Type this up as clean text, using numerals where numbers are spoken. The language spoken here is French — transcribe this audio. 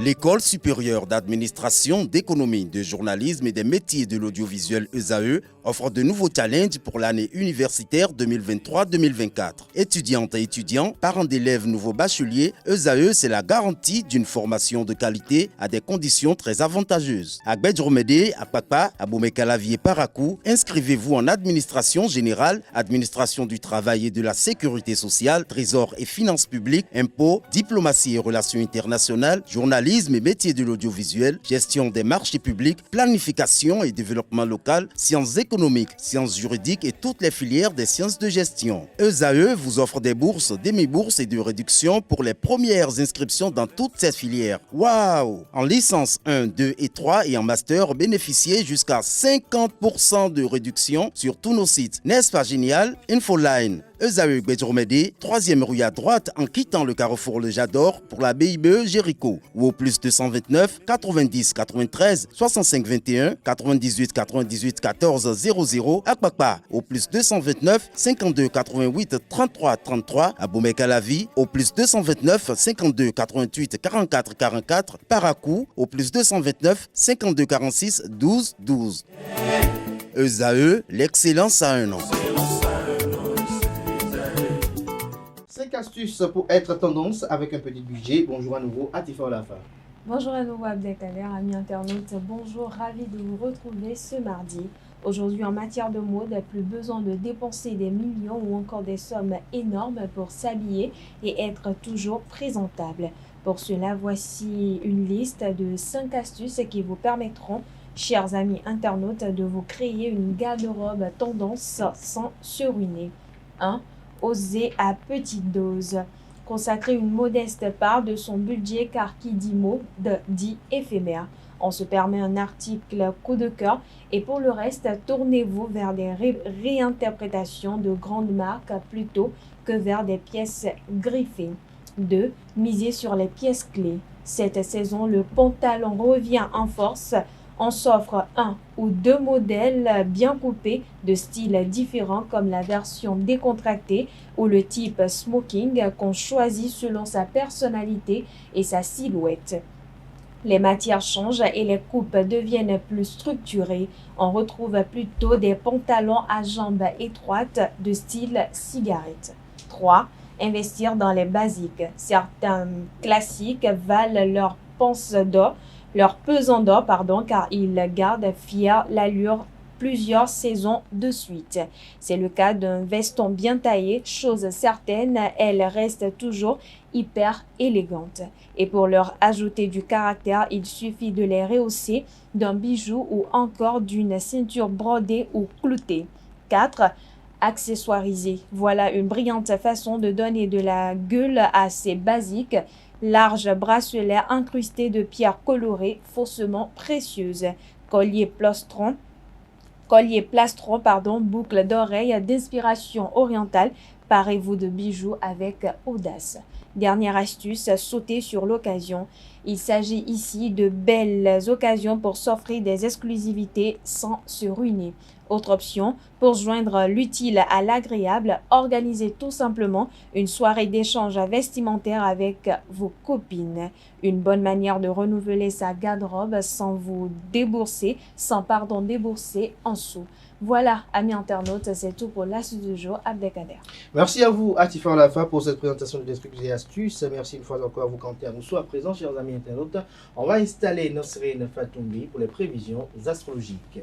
L'École supérieure d'administration, d'économie, de journalisme et des métiers de l'audiovisuel ESAE offre de nouveaux challenges pour l'année universitaire 2023-2024. Étudiantes et étudiants, parents d'élèves nouveaux bacheliers, ESAE, c'est la garantie d'une formation de qualité à des conditions très avantageuses. À Gbedjromede, à Papa, à Boumekalavi et Parakou, inscrivez-vous en administration générale, administration du travail et de la sécurité sociale, trésor et finances publiques, impôts, diplomatie et relations internationales, journalisme et métiers de l'audiovisuel, gestion des marchés publics, planification et développement local, sciences économiques, sciences juridiques et toutes les filières des sciences de gestion. ESAE vous offre des bourses, demi-bourses et de réductions pour les premières inscriptions dans toutes ces filières. Waouh! En licence 1, 2 et 3 et en master, bénéficiez jusqu'à 50% de réduction sur tous nos sites. N'est-ce pas génial? Infoline. ESAE Gbedjromede, 3e rue à droite en quittant le carrefour Le Jador pour la BIBE Jéricho ou au plus 229 90 93 65 21 98 98 14 00 à Kpakpa au plus 229 52 88 33 33 à Boumekalavi au plus 229 52 88 44 44 Parakou au plus 229 52 46 12 12. ESAE, l'excellence à un an. 5 astuces pour être tendance avec un petit budget. Bonjour à nouveau, Atifa Olafa. Bonjour à nouveau Abdelkader, amis internautes. Bonjour, ravi de vous retrouver ce mardi. Aujourd'hui, en matière de mode, plus besoin de dépenser des millions ou encore des sommes énormes pour s'habiller et être toujours présentable. Pour cela, voici une liste de 5 astuces qui vous permettront, chers amis internautes, de vous créer une garde-robe tendance sans se ruiner. 1. Oser à petite dose. Consacrer une modeste part de son budget car qui dit mode dit éphémère. On se permet un article coup de cœur et pour le reste, tournez-vous vers des réinterprétations de grandes marques plutôt que vers des pièces griffées. 2. Miser sur les pièces clés. Cette saison, le pantalon revient en force. On s'offre 1 ou 2 modèles bien coupés de styles différents comme la version décontractée ou le type smoking qu'on choisit selon sa personnalité et sa silhouette. Les matières changent et les coupes deviennent plus structurées. On retrouve plutôt des pantalons à jambes étroites de style cigarette. 3. Investir dans les basiques. Certains classiques valent leur pesant d'or, car ils gardent fière l'allure plusieurs saisons de suite. C'est le cas d'un veston bien taillé, chose certaine, elle reste toujours hyper élégante. Et pour leur ajouter du caractère, il suffit de les rehausser d'un bijou ou encore d'une ceinture brodée ou cloutée. 4. Accessoiriser. Voilà une brillante façon de donner de la gueule à ces basiques. Large bracelet incrusté de pierres colorées faussement précieuses. Collier plastron, boucle d'oreille d'inspiration orientale. Parez-vous de bijoux avec audace. Dernière astuce, sauter sur l'occasion. Il s'agit ici de belles occasions pour s'offrir des exclusivités sans se ruiner. Autre option, pour joindre l'utile à l'agréable, organisez tout simplement une soirée d'échange vestimentaire avec vos copines. Une bonne manière de renouveler sa garde-robe sans débourser en sous. Voilà, amis internautes, c'est tout pour l'astuce du jour. Abdelkader. Merci à vous, Atifa Olafa, pour cette présentation de trucs et astuces. Merci une fois encore à vous, Kanté, à nous soit présents, chers amis internautes. On va installer Nosrine Fatoumbi pour les prévisions astrologiques.